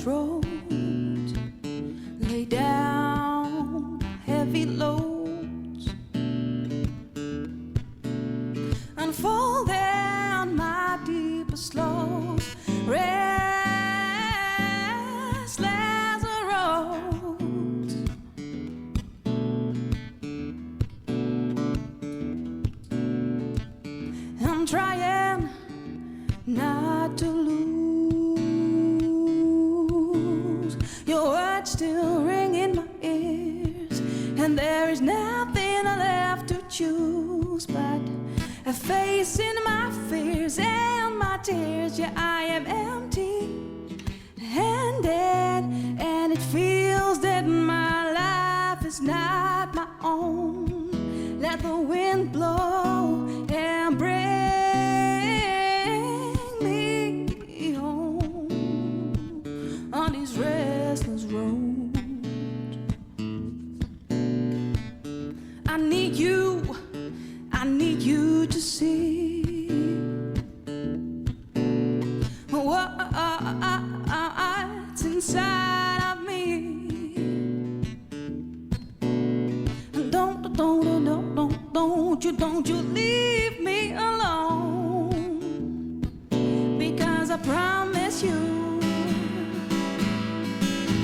road, lay down heavy loads, unfold down my deepest lows. Restless roads. I'm trying not to lose your words, still ring in my ears, and there is nothing left to choose but facing my fears and my tears. Yeah, I am empty-handed, and it feels that my life is not my own. Let the wind blow and bring me home on these restless roads. I need you to see what's inside of me. Don't you leave me alone, because I promise you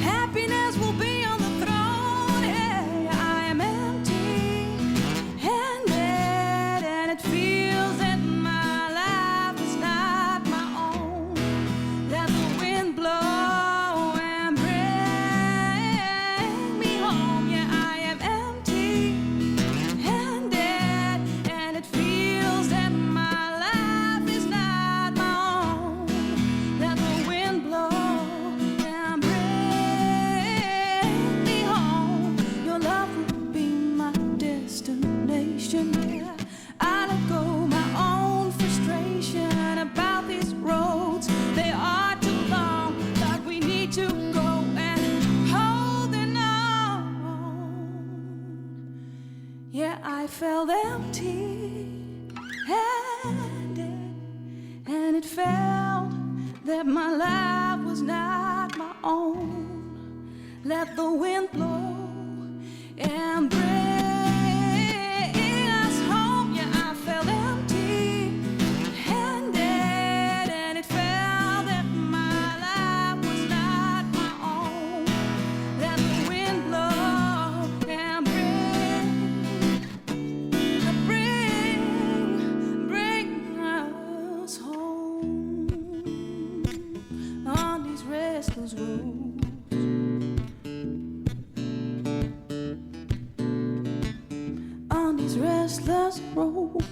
happiness will be on the throne. Yeah, I am empty-handed, and it feels that my life is not my own. Let the wind blow and bring me home. Yeah, I am empty-handed, and it feels that my life is not my own. Let the wind blow and bring me home. Your love will be my destination. Yeah, I let go my own frustration about these roads. They are too long, but we need to go and holding on. Yeah, I felt empty-handed, and it felt that my life was not my own. Let the wind blow and bring us home. Yeah, I felt empty-handed, and it felt that my life was not my own. Let the wind blow and bring us home on these restless roads. On these restless roads,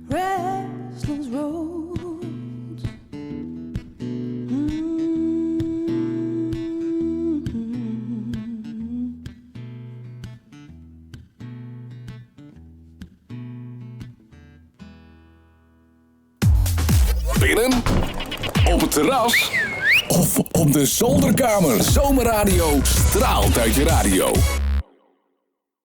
restless roads. Binnen, op het terras of op de zolderkamer. Zomerradio straalt uit je radio.